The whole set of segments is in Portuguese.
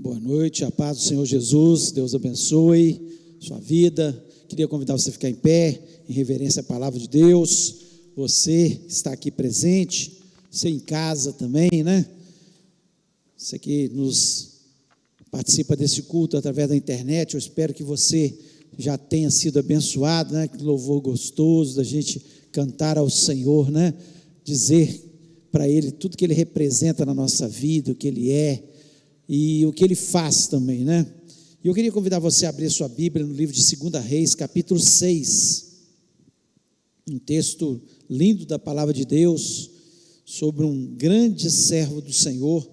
Boa noite, a paz do Senhor Jesus, Deus abençoe sua vida. Queria convidar você a ficar em pé, em reverência à palavra de Deus. Você que está aqui presente, você em casa também, né? Você que participa desse culto através da internet, eu espero que você já tenha sido abençoado, né? Que louvor gostoso da gente cantar ao Senhor, né? Dizer para Ele tudo que Ele representa na nossa vida, o que Ele é e o que Ele faz também, né? E eu queria convidar você a abrir sua Bíblia no livro de 2 Reis, capítulo 6, um texto lindo da palavra de Deus, sobre um grande servo do Senhor,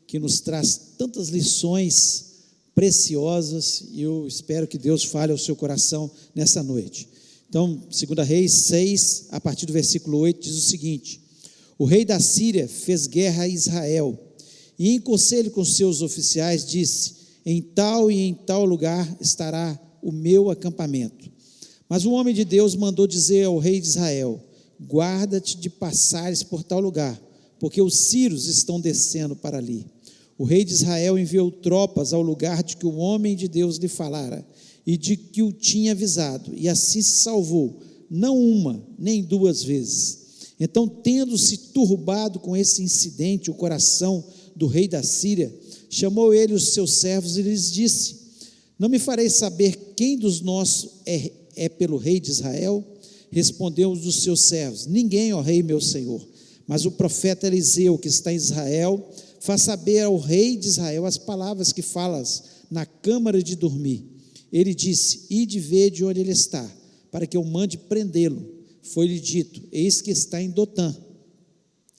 que nos traz tantas lições preciosas, e eu espero que Deus fale ao seu coração nessa noite. Então, 2 Reis 6, a partir do versículo 8, diz o seguinte: o rei da Síria fez guerra a Israel, e em conselho com seus oficiais disse: em tal e em tal lugar estará o meu acampamento. Mas o homem de Deus mandou dizer ao rei de Israel: guarda-te de passares por tal lugar, porque os sírios estão descendo para ali. O rei de Israel enviou tropas ao lugar de que o homem de Deus lhe falara, e de que o tinha avisado, e assim se salvou, não uma, nem duas vezes. Então, tendo-se turbado com esse incidente o coração do rei da Síria, chamou ele os seus servos e lhes disse: não me fareis saber quem dos nossos é pelo rei de Israel? Respondeu um dos seus servos: ninguém, ó rei meu senhor, mas o profeta Eliseu, que está em Israel, faz saber ao rei de Israel as palavras que falas na câmara de dormir. Ele disse: ide ver de onde ele está, para que eu mande prendê-lo. Foi-lhe dito: eis que está em Dotã.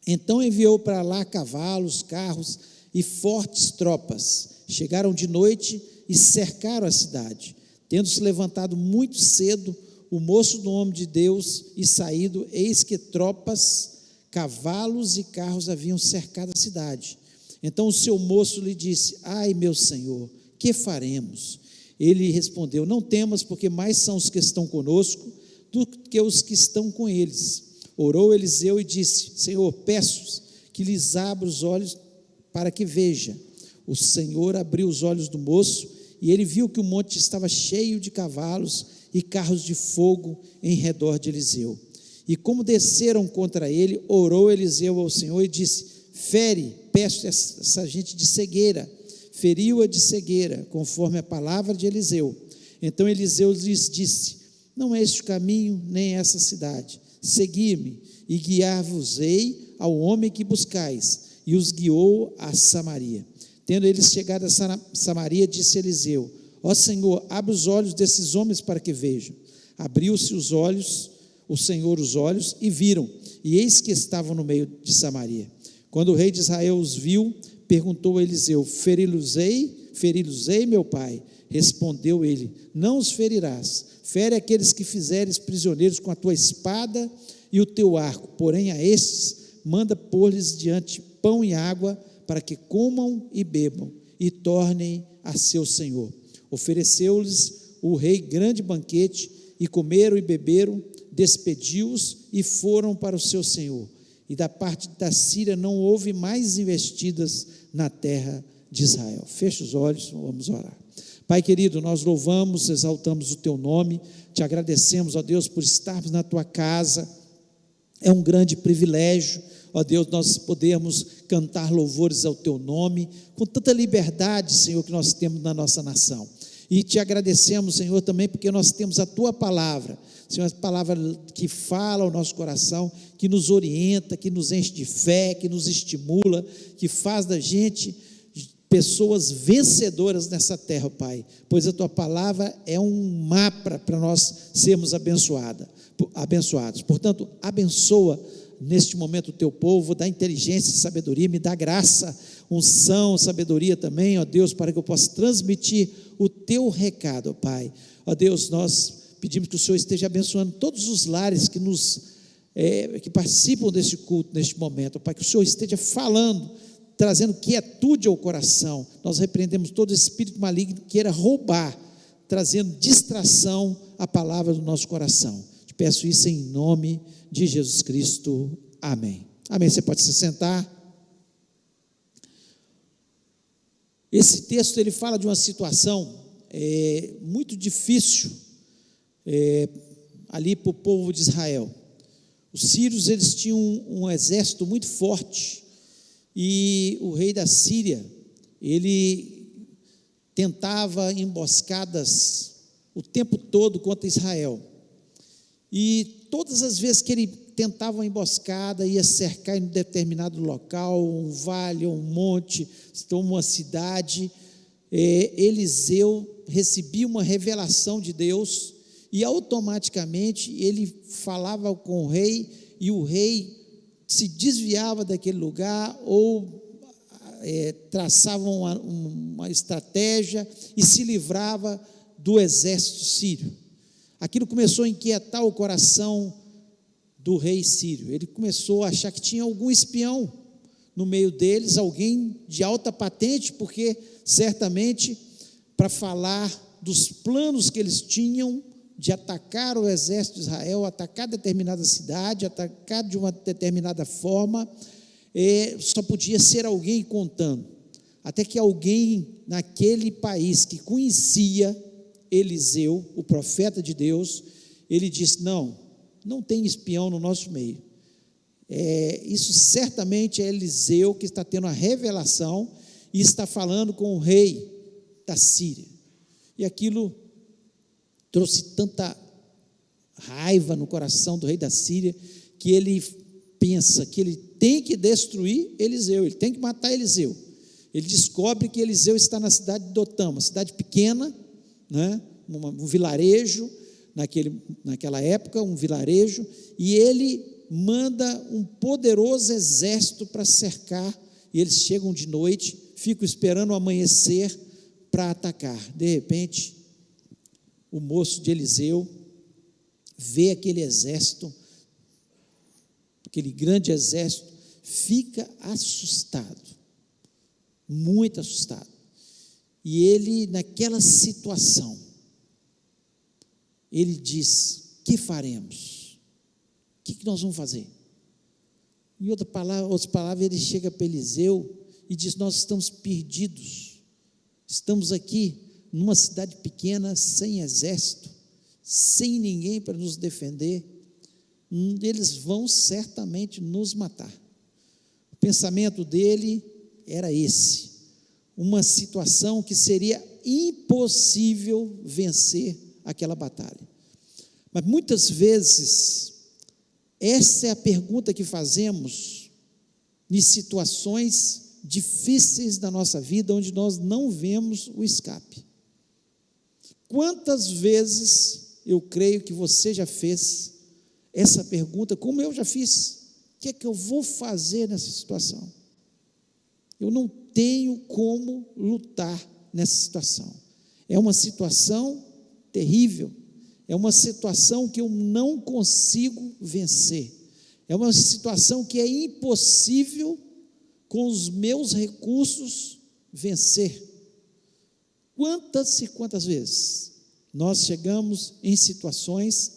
Então enviou para lá cavalos, carros e fortes tropas. Chegaram de noite e cercaram a cidade. Tendo-se levantado muito cedo o moço do homem de Deus e saído, eis que tropas, cavalos e carros haviam cercado a cidade. Então o seu moço lhe disse: ai meu senhor, que faremos? Ele respondeu: não temas, porque mais são os que estão conosco do que os que estão com eles. Orou Eliseu e disse: Senhor, peço que lhes abra os olhos para que veja. O Senhor abriu os olhos do moço, e ele viu que o monte estava cheio de cavalos e carros de fogo em redor de Eliseu. E como desceram contra ele, orou Eliseu ao Senhor e disse: fere, peço essa gente de cegueira. Feriu-a de cegueira, conforme a palavra de Eliseu. Então Eliseu lhes disse: não é este o caminho, nem essa cidade. Segui-me, e guiar-vos-ei ao homem que buscais. E os guiou a Samaria. Tendo eles chegado a Samaria, disse Eliseu: ó Senhor, abre os olhos desses homens para que vejam. Abriu-se os olhos, o Senhor os olhos, e viram, e eis que estavam no meio de Samaria. Quando o rei de Israel os viu, perguntou a Eliseu: feri-los-ei, meu pai? Respondeu ele: não os ferirás. Fere aqueles que fizeres prisioneiros com a tua espada e o teu arco, porém a estes manda pôr-lhes diante pão e água, para que comam e bebam, e tornem a seu senhor. Ofereceu-lhes o rei grande banquete, e comeram e beberam, despediu-os e foram para o seu senhor. E da parte da Síria não houve mais investidas na terra de Israel. Feche os olhos, vamos orar. Pai querido, nós louvamos, exaltamos o teu nome, te agradecemos, ó Deus, por estarmos na tua casa. É um grande privilégio, ó Deus, nós podemos cantar louvores ao teu nome, com tanta liberdade, Senhor, que nós temos na nossa nação. E te agradecemos, Senhor, também porque nós temos a tua palavra, Senhor, a palavra que fala ao nosso coração, que nos orienta, que nos enche de fé, que nos estimula, que faz da gente pessoas vencedoras nessa terra, Pai, pois a tua palavra é um mapa para nós sermos abençoados. Portanto, abençoa neste momento o teu povo, dá inteligência e sabedoria, me dá graça, unção, sabedoria também, ó Deus, para que eu possa transmitir o teu recado, Pai. Ó Deus, nós pedimos que o Senhor esteja abençoando todos os lares que participam desse culto neste momento, Pai, que o Senhor esteja falando, trazendo quietude ao coração. Nós repreendemos todo espírito maligno que queira roubar, trazendo distração à palavra do nosso coração. Te peço isso em nome de Jesus Cristo, amém. Amém, você pode se sentar. Esse texto ele fala de uma situação muito difícil ali para o povo de Israel. Os sírios eles tinham um exército muito forte e o rei da Síria ele tentava emboscadas o tempo todo contra Israel. E todas as vezes que ele tentava uma emboscada, ia cercar em um determinado local, um vale, um monte, uma cidade, Eliseu recebia uma revelação de Deus e automaticamente ele falava com o rei e o rei se desviava daquele lugar ou traçava uma estratégia e se livrava do exército sírio. Aquilo começou a inquietar o coração do rei sírio. Ele começou a achar que tinha algum espião no meio deles, alguém de alta patente, porque certamente para falar dos planos que eles tinham de atacar o exército de Israel, atacar determinada cidade, atacar de uma determinada forma, só podia ser alguém contando. Até que alguém naquele país que conhecia Eliseu, o profeta de Deus, ele disse: não tem espião no nosso meio. Isso certamente é Eliseu que está tendo a revelação e está falando com o rei da Síria. E aquilo trouxe tanta raiva no coração do rei da Síria, que ele pensa que ele tem que destruir Eliseu, ele tem que matar Eliseu. Ele descobre que Eliseu está na cidade de Dotã, uma cidade pequena, né? Um vilarejo, naquela época, um vilarejo, e ele manda um poderoso exército para cercar, e eles chegam de noite, ficam esperando o amanhecer para atacar. De repente, o moço de Eliseu vê aquele exército, aquele grande exército, fica assustado, muito assustado. E ele, naquela situação, ele diz: que faremos? O que nós vamos fazer? Em outras palavras, ele chega para Eliseu e diz: nós estamos perdidos, estamos aqui numa cidade pequena, sem exército, sem ninguém para nos defender, eles vão certamente nos matar. O pensamento dele era esse, uma situação que seria impossível vencer aquela batalha. Mas muitas vezes, essa é a pergunta que fazemos em situações difíceis da nossa vida, onde nós não vemos o escape. Quantas vezes eu creio que você já fez essa pergunta, como eu já fiz: o que é que eu vou fazer nessa situação? Eu não tenho como lutar nessa situação. É uma situação terrível, é uma situação que eu não consigo vencer, é uma situação que é impossível com os meus recursos vencer. Quantas e quantas vezes nós chegamos em situações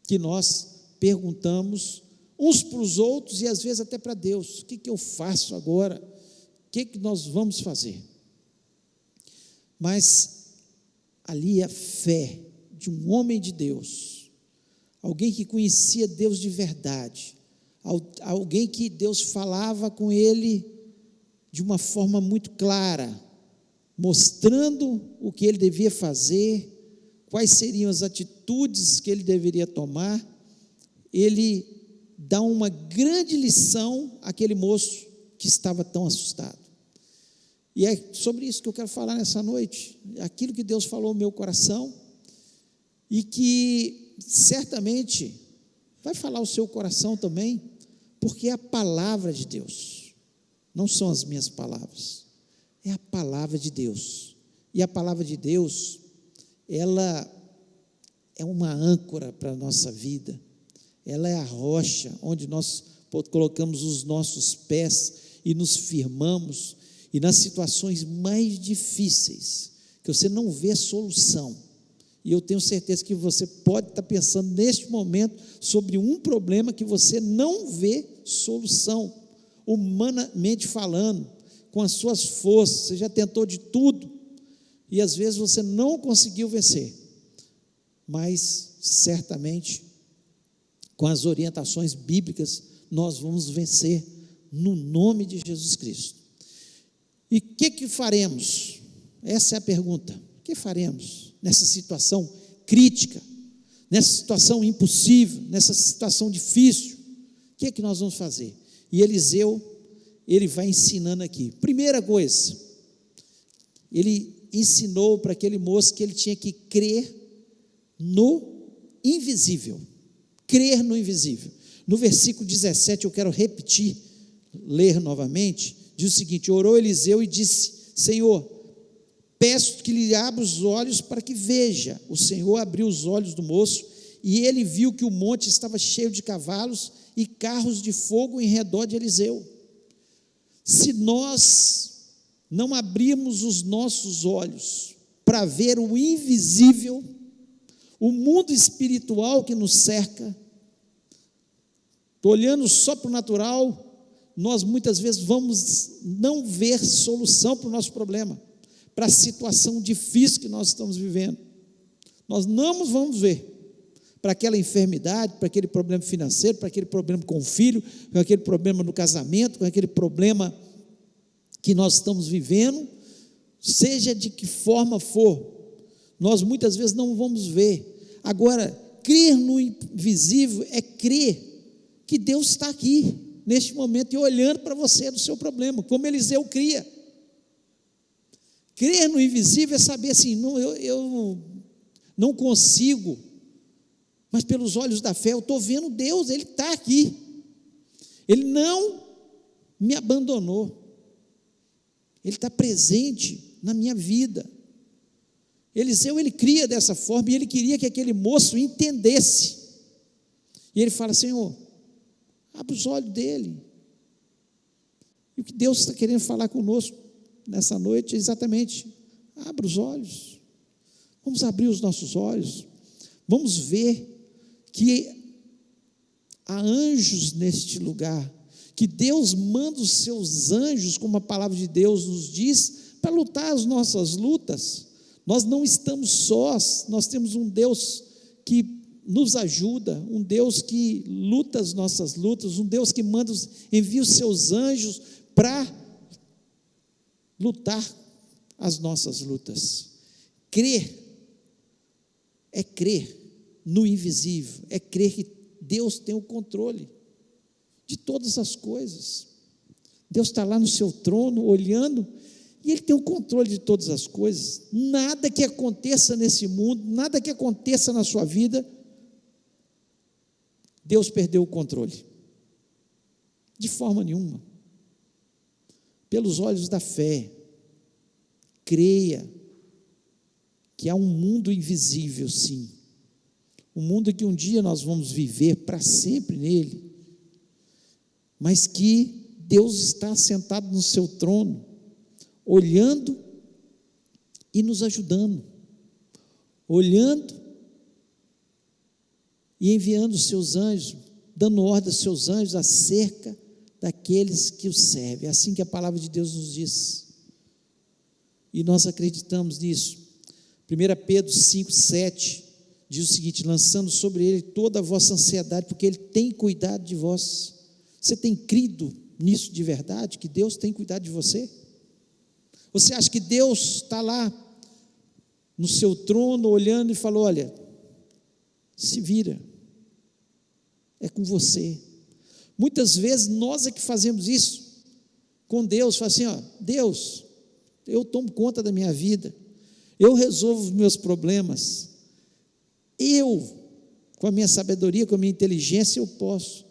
que nós perguntamos uns para os outros e às vezes até para Deus: o que eu faço agora? O que nós vamos fazer? Mas ali a fé de um homem de Deus, alguém que conhecia Deus de verdade, alguém que Deus falava com ele de uma forma muito clara, mostrando o que ele devia fazer, quais seriam as atitudes que ele deveria tomar. Ele dá uma grande lição àquele moço que estava tão assustado. E é sobre isso que eu quero falar nessa noite, aquilo que Deus falou no meu coração, e que certamente vai falar o seu coração também, porque é a palavra de Deus, não são as minhas palavras, é a palavra de Deus. E a palavra de Deus, ela é uma âncora para a nossa vida, ela é a rocha onde nós colocamos os nossos pés e nos firmamos. E nas situações mais difíceis, que você não vê solução, e eu tenho certeza que você pode estar pensando neste momento sobre um problema que você não vê solução, humanamente falando, com as suas forças, você já tentou de tudo, e às vezes você não conseguiu vencer, mas certamente, com as orientações bíblicas, nós vamos vencer, no nome de Jesus Cristo. E o que faremos? Essa é a pergunta. O que faremos nessa situação crítica, nessa situação impossível, nessa situação difícil? O que nós vamos fazer? E Eliseu, ele vai ensinando aqui. Primeira coisa, ele ensinou para aquele moço que ele tinha que crer no invisível. Crer no invisível. No versículo 17, eu quero repetir, ler novamente, diz o seguinte: orou Eliseu e disse: Senhor, peço que lhe abra os olhos para que veja. O Senhor abriu os olhos do moço, e ele viu que o monte estava cheio de cavalos e carros de fogo em redor de Eliseu. Se nós não abrirmos os nossos olhos para ver o invisível, o mundo espiritual que nos cerca, olhando só para o natural, nós muitas vezes vamos não ver solução para o nosso problema, para a situação difícil que nós estamos vivendo. Nós não vamos ver para aquela enfermidade, para aquele problema financeiro, para aquele problema com o filho, para aquele problema no casamento, para aquele problema que nós estamos vivendo, seja de que forma for, nós muitas vezes não vamos ver. Agora, crer no invisível é crer que Deus está aqui, neste momento, e olhando para você do seu problema, como Eliseu cria. Crer no invisível é saber assim, não, eu não consigo, mas pelos olhos da fé eu estou vendo Deus, Ele está aqui, Ele não me abandonou, Ele está presente na minha vida. Eliseu, ele cria dessa forma, e ele queria que aquele moço entendesse, e ele fala: Senhor, abre os olhos dele. E o que Deus está querendo falar conosco nessa noite é exatamente: abra os olhos, vamos abrir os nossos olhos, vamos ver que há anjos neste lugar, que Deus manda os seus anjos, como a palavra de Deus nos diz, para lutar as nossas lutas. Nós não estamos sós, nós temos um Deus que nos ajuda, um Deus que luta as nossas lutas, um Deus que envia os seus anjos para lutar as nossas lutas. Crer é crer no invisível, é crer que Deus tem o controle de todas as coisas. Deus está lá no seu trono, olhando, e Ele tem o controle de todas as coisas. Nada que aconteça nesse mundo, nada que aconteça na sua vida, Deus perdeu o controle, de forma nenhuma. Pelos olhos da fé, creia que há um mundo invisível, sim, um mundo que um dia nós vamos viver para sempre nele, mas que Deus está sentado no seu trono, olhando e nos ajudando, olhando e enviando os seus anjos, dando ordem aos seus anjos acerca daqueles que o servem. É assim que a palavra de Deus nos diz, e nós acreditamos nisso. 1 Pedro 5,7 diz o seguinte: lançando sobre Ele toda a vossa ansiedade, porque Ele tem cuidado de vós. Você tem crido nisso de verdade, que Deus tem cuidado de você? Você acha que Deus está lá no seu trono olhando e falou: olha, se vira, é com você? Muitas vezes nós é que fazemos isso com Deus, fala assim: ó, Deus, eu tomo conta da minha vida, eu resolvo os meus problemas, eu, com a minha sabedoria, com a minha inteligência, eu posso.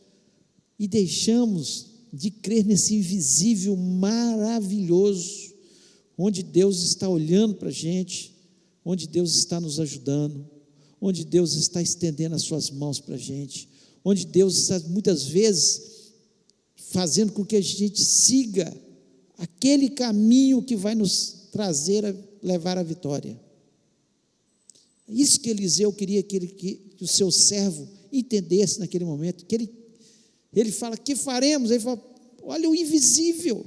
E deixamos de crer nesse invisível maravilhoso, onde Deus está olhando para a gente, onde Deus está nos ajudando, onde Deus está estendendo as suas mãos para a gente, onde Deus está muitas vezes fazendo com que a gente siga aquele caminho que vai nos levar à vitória. Isso que Eliseu queria que o seu servo entendesse naquele momento, que ele fala: que faremos? Ele fala: olha o invisível,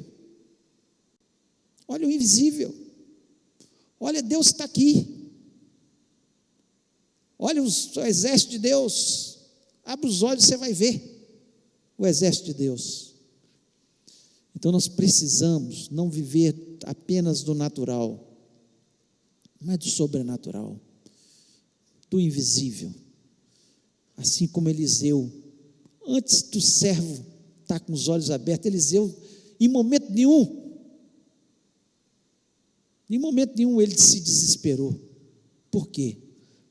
Olha o invisível. Olha, Deus está aqui. Olha o exército de Deus. Abre os olhos, você vai ver o exército de Deus. Então nós precisamos não viver apenas do natural, mas do sobrenatural, do invisível. Assim como Eliseu, antes do servo estar com os olhos abertos, Eliseu, em momento nenhum ele se desesperou. Por quê?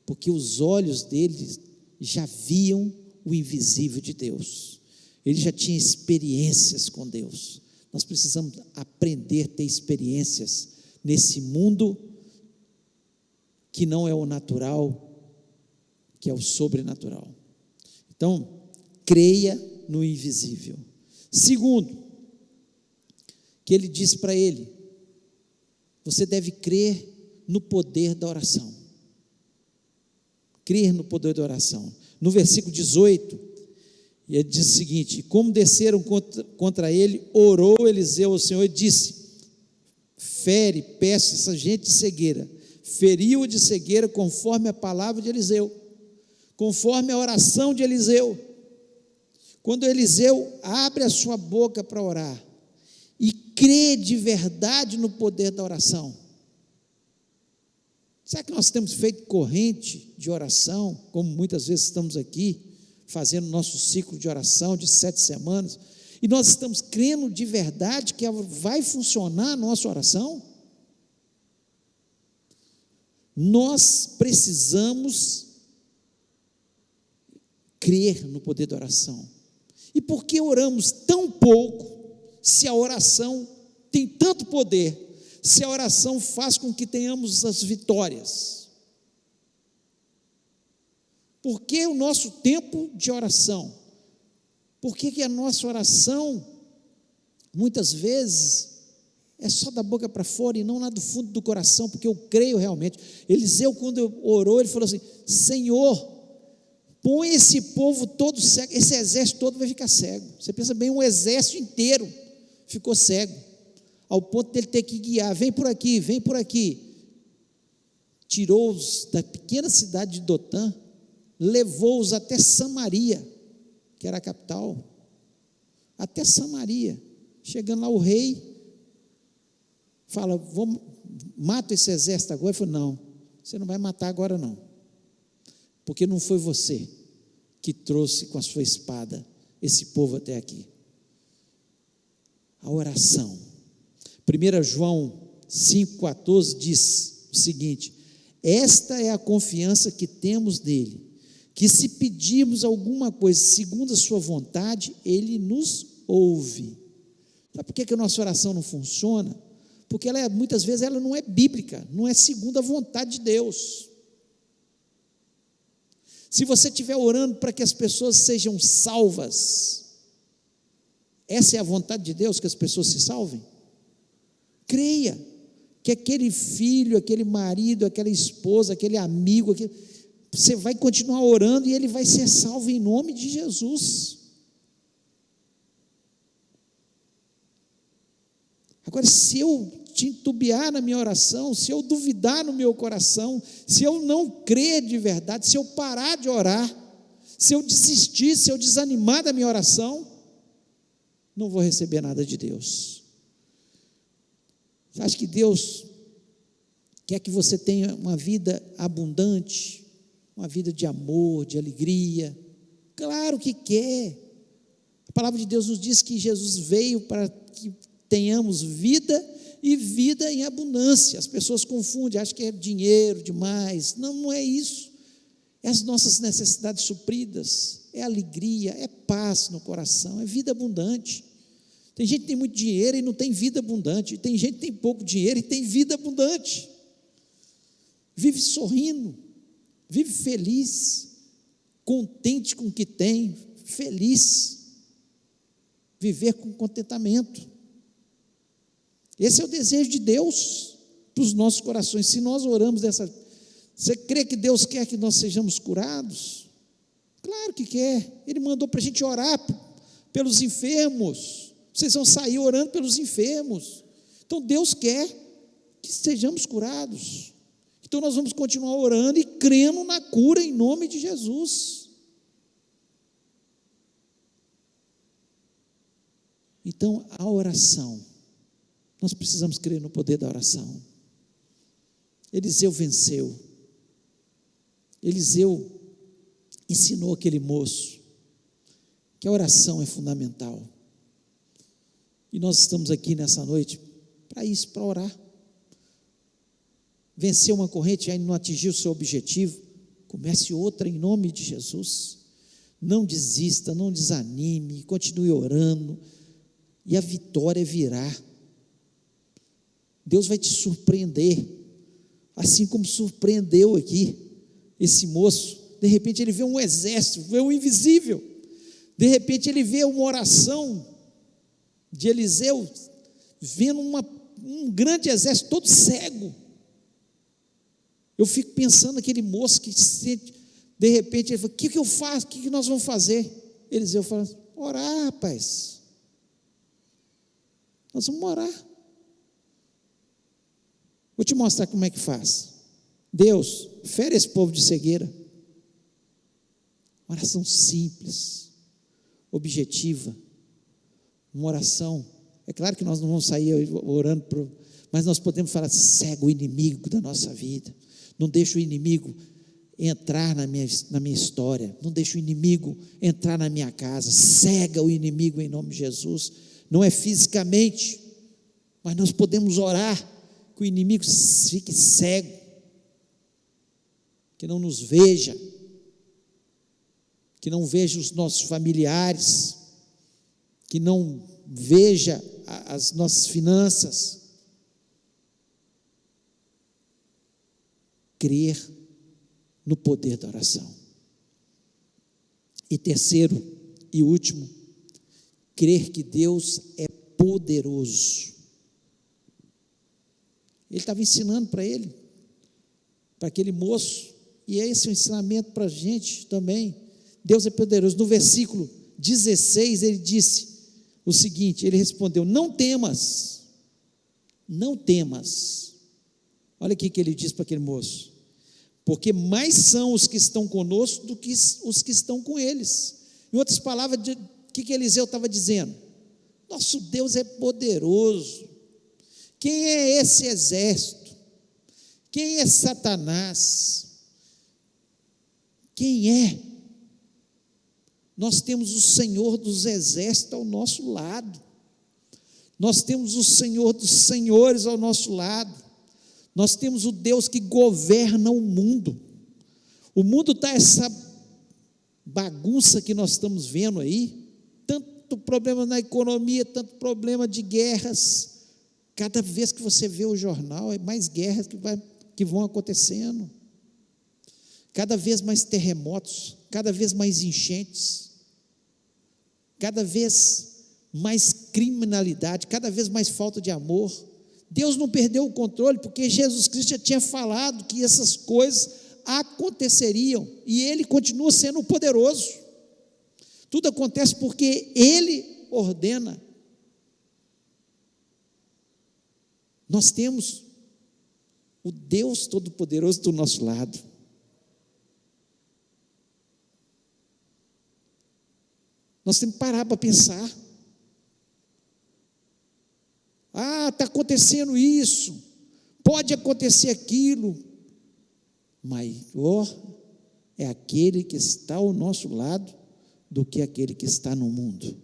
Porque os olhos dele já viam o invisível de Deus. Ele já tinha experiências com Deus. Nós precisamos aprender a ter experiências nesse mundo que não é o natural, que é o sobrenatural. Então, creia no invisível. Segundo, que ele diz para ele, você deve crer no poder da oração. Crer no poder da oração. No versículo 18, ele diz o seguinte: como desceram contra ele, orou Eliseu ao Senhor e disse: fere, peço essa gente de cegueira. Feriu-o de cegueira conforme a palavra de Eliseu, conforme a oração de Eliseu. Quando Eliseu abre a sua boca para orar e crê de verdade no poder da oração, será que nós temos feito corrente de oração, como muitas vezes estamos aqui, fazendo nosso ciclo de oração de 7 semanas, e nós estamos crendo de verdade que vai funcionar a nossa oração? Nós precisamos crer no poder da oração. E por que oramos tão pouco, se a oração tem tanto poder, se a oração faz com que tenhamos as vitórias? Por que o nosso tempo de oração? Por que a nossa oração, muitas vezes, é só da boca para fora e não lá do fundo do coração? Porque eu creio realmente. Eliseu, quando orou, ele falou assim: Senhor, põe esse povo todo cego, esse exército todo vai ficar cego. Você pensa bem, um exército inteiro ficou cego, ao ponto de ele ter que guiar: vem por aqui, vem por aqui. Tirou-os da pequena cidade de Dotã, levou-os até Samaria, que era a capital, até Samaria. Chegando lá, o rei fala: mata esse exército agora. Ele falou: não, você não vai matar agora não, porque não foi você que trouxe com a sua espada esse povo até aqui. A oração. 1 João 5,14 diz o seguinte: esta é a confiança que temos nele, que se pedirmos alguma coisa segundo a sua vontade, ele nos ouve. Sabe por que a nossa oração não funciona? Porque muitas vezes ela não é bíblica, não é segundo a vontade de Deus. Se você estiver orando para que as pessoas sejam salvas, essa é a vontade de Deus, que as pessoas se salvem? Creia que aquele filho, aquele marido, aquela esposa, aquele amigo, você vai continuar orando e ele vai ser salvo em nome de Jesus. Agora, se eu titubear na minha oração, se eu duvidar no meu coração, se eu não crer de verdade, se eu parar de orar, se eu desistir, se eu desanimar da minha oração, não vou receber nada de Deus. Você acha que Deus quer que você tenha uma vida abundante, uma vida de amor, de alegria? Claro que quer. A palavra de Deus nos diz que Jesus veio para que tenhamos vida e vida em abundância. As pessoas confundem, acham que é dinheiro demais. Não, não é isso. É as nossas necessidades supridas, é alegria, é paz no coração, é vida abundante. Tem gente que tem muito dinheiro e não tem vida abundante. Tem gente que tem pouco dinheiro e tem vida abundante. Vive sorrindo, vive feliz, contente com o que tem, feliz. Viver com contentamento. Esse é o desejo de Deus para os nossos corações. Se nós oramos dessa... Você crê que Deus quer que nós sejamos curados? Claro que quer. Ele mandou para a gente orar pelos enfermos. Vocês vão sair orando pelos enfermos. Então Deus quer que sejamos curados. Então nós vamos continuar orando e crendo na cura em nome de Jesus. Então a oração, nós precisamos crer no poder da oração. Eliseu venceu. Eliseu ensinou aquele moço que a oração é fundamental. E nós estamos aqui nessa noite para isso, para orar. Venceu uma corrente e ainda não atingiu o seu objetivo, comece outra em nome de Jesus. Não desista, não desanime, continue orando, e a vitória virá. Deus vai te surpreender, assim como surpreendeu aqui esse moço. De repente ele vê um exército, vê um invisível. De repente ele vê uma oração de Eliseu, vendo um grande exército todo cego. Eu fico pensando naquele moço que de repente ele fala: o que eu faço? O que nós vamos fazer? Eliseu fala: orar, rapaz. Nós vamos orar. Vou te mostrar como é que faz. Deus, fere esse povo de cegueira. Oração simples, objetiva, uma oração. É claro que nós não vamos sair orando, mas nós podemos falar: cega o inimigo da nossa vida, não deixa o inimigo entrar na minha história, não deixa o inimigo entrar na minha casa, cega o inimigo em nome de Jesus. Não é fisicamente, mas nós podemos orar que o inimigo fique cego, que não nos veja, que não veja os nossos familiares, que não veja as nossas finanças. Crer no poder da oração. E terceiro e último, crer que Deus é poderoso. Ele estava ensinando para ele, para aquele moço, e é esse o ensinamento para a gente também. Deus é poderoso. No versículo 16 ele disse o seguinte, ele respondeu: não temas, não temas. Olha aqui que ele diz para aquele moço: porque mais são os que estão conosco do que os que estão com eles. Em outras palavras, o que Eliseu estava dizendo? Nosso Deus é poderoso. Quem é esse exército? Quem é Satanás? Quem é? Nós temos o Senhor dos exércitos ao nosso lado. Nós temos o Senhor dos senhores ao nosso lado. Nós temos o Deus que governa o mundo. O mundo está essa bagunça que nós estamos vendo aí, tanto problema na economia, tanto problema de guerras. Cada vez que você vê o jornal, é mais guerras que vão acontecendo. Cada vez mais terremotos, cada vez mais enchentes, cada vez mais criminalidade, cada vez mais falta de amor. Deus não perdeu o controle, porque Jesus Cristo já tinha falado que essas coisas aconteceriam, e Ele continua sendo poderoso. Tudo acontece porque Ele ordena. Nós temos o Deus Todo-Poderoso do nosso lado. Nós temos que parar para pensar. Está acontecendo isso, pode acontecer aquilo. Maior é aquele que está ao nosso lado do que aquele que está no mundo.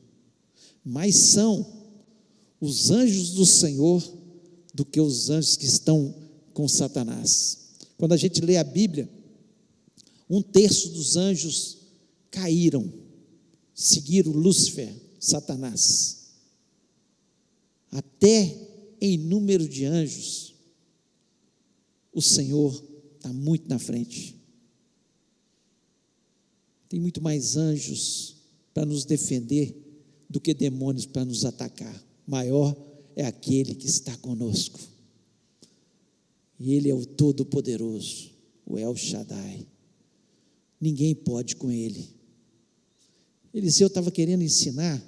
Mais são os anjos do Senhor do que os anjos que estão com Satanás. Quando a gente lê a Bíblia, 1/3 dos anjos caíram, seguiram Lúcifer, Satanás. Até em número de anjos, o Senhor está muito na frente. Tem muito mais anjos para nos defender do que demônios para nos atacar. Maior é aquele que está conosco. E Ele é o Todo-Poderoso, o El Shaddai. Ninguém pode com Ele. Eliseu estava querendo ensinar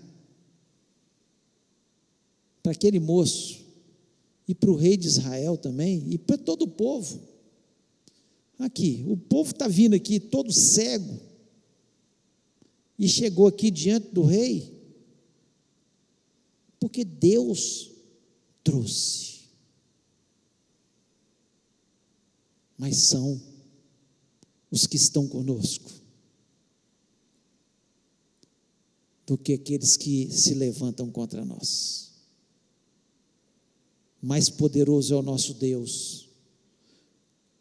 para aquele moço e para o rei de Israel também, e para todo o povo. Aqui, o povo está vindo aqui todo cego, e chegou aqui diante do rei, porque Deus trouxe. Mas são os que estão conosco, do que aqueles que se levantam contra nós. Mais poderoso é o nosso Deus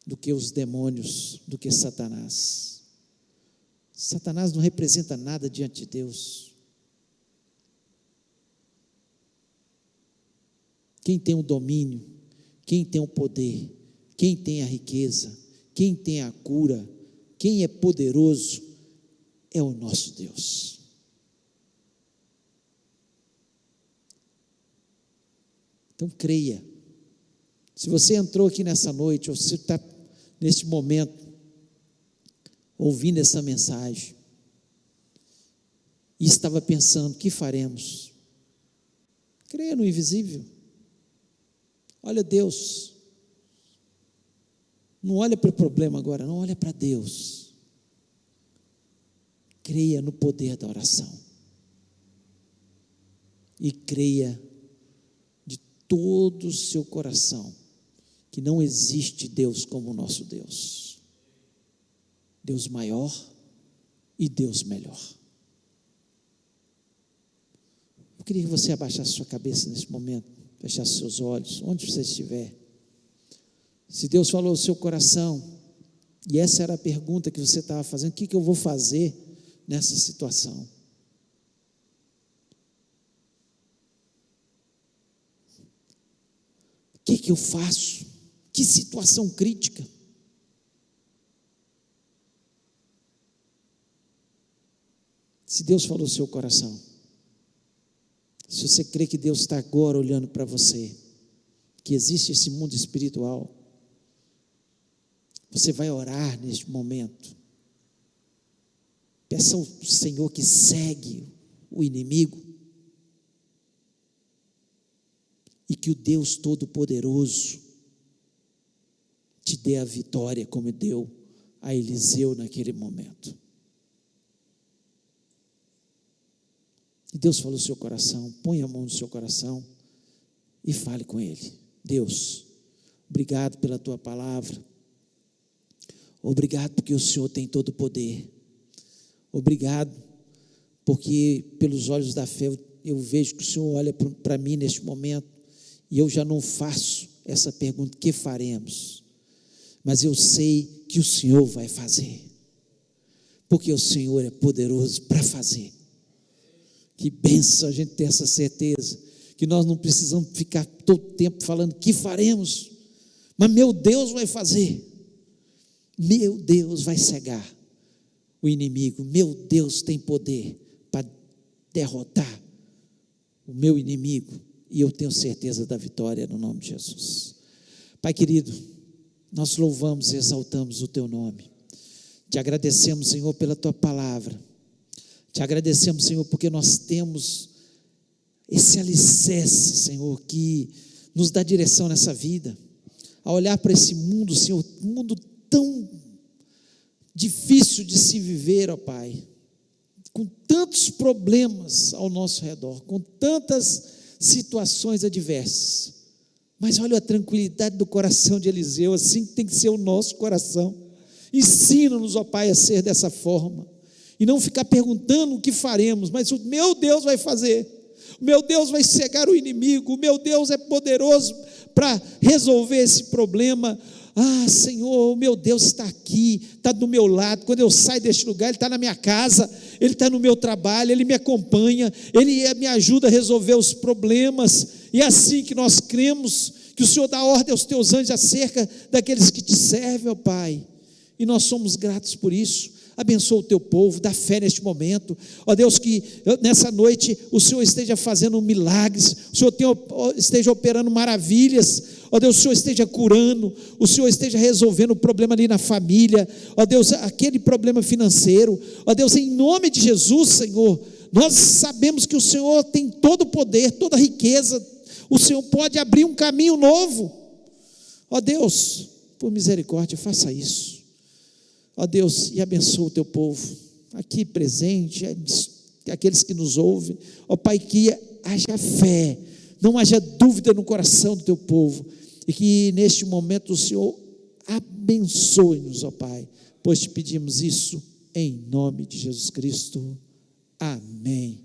do que os demônios, do que Satanás. Satanás não representa nada diante de Deus. Quem tem o domínio, quem tem o poder, quem tem a riqueza, quem tem a cura, quem é poderoso, é o nosso Deus. Então creia. Se você entrou aqui nessa noite, ou se está neste momento ouvindo essa mensagem e estava pensando, o que faremos? Creia no invisível. Olha Deus. Não olha para o problema agora, não, olha para Deus. Creia no poder da oração. E creia de todo o seu coração que não existe Deus como o nosso Deus. Deus maior e Deus melhor. Eu queria que você abaixasse sua cabeça nesse momento, fechasse seus olhos, onde você estiver. Se Deus falou no seu coração, e essa era a pergunta que você estava fazendo, o que eu vou fazer nessa situação? O que eu faço? Que situação crítica? Se Deus falou no seu coração, se você crê que Deus está agora olhando para você, que existe esse mundo espiritual, você vai orar neste momento. Peça ao Senhor que segue o inimigo e que o Deus Todo-Poderoso te dê a vitória como deu a Eliseu naquele momento. E Deus falou no seu coração, põe a mão no seu coração e fale com Ele. Deus, obrigado pela Tua palavra. Obrigado porque o Senhor tem todo o poder. Obrigado porque pelos olhos da fé eu vejo que o Senhor olha para mim neste momento e eu já não faço essa pergunta, que faremos? Mas eu sei que o Senhor vai fazer, porque o Senhor é poderoso para fazer. Que bênção a gente ter essa certeza, que nós não precisamos ficar todo tempo falando que faremos, mas meu Deus vai fazer. Meu Deus vai cegar o inimigo, meu Deus tem poder para derrotar o meu inimigo, e eu tenho certeza da vitória no nome de Jesus. Pai querido, nós louvamos e exaltamos o Teu nome, te agradecemos, Senhor, pela Tua palavra, te agradecemos, Senhor, porque nós temos esse alicerce, Senhor, que nos dá direção nessa vida, a olhar para esse mundo, Senhor, um mundo tão difícil de se viver, ó Pai, com tantos problemas ao nosso redor, com tantas situações adversas, mas olha a tranquilidade do coração de Eliseu, assim que tem que ser o nosso coração. Ensina-nos, ó Pai, a ser dessa forma, e não ficar perguntando o que faremos, mas o meu Deus vai fazer, o meu Deus vai cegar o inimigo, o meu Deus é poderoso para resolver esse problema. Ah, Senhor, o meu Deus está aqui, está do meu lado. Quando eu saio deste lugar, Ele está na minha casa, Ele está no meu trabalho, Ele me acompanha, Ele me ajuda a resolver os problemas. E é assim que nós cremos, que o Senhor dá ordem aos Teus anjos acerca daqueles que Te servem, ó Pai, e nós somos gratos por isso. Abençoa o Teu povo, dá fé neste momento, ó Deus, que nessa noite o Senhor esteja fazendo milagres, o Senhor esteja operando maravilhas, ó Deus, o Senhor esteja curando, o Senhor esteja resolvendo o problema ali na família, ó Deus, aquele problema financeiro, ó Deus, em nome de Jesus, Senhor, nós sabemos que o Senhor tem todo o poder, toda a riqueza, O Senhor pode abrir um caminho novo. Ó Deus, por misericórdia, faça isso. Ó Deus, e abençoa o teu povo, aqui presente, aqueles que nos ouvem. Ó Pai, que haja fé, não haja dúvida no coração do teu povo, e que neste momento o Senhor abençoe-nos, ó Pai, pois te pedimos isso em nome de Jesus Cristo. Amém.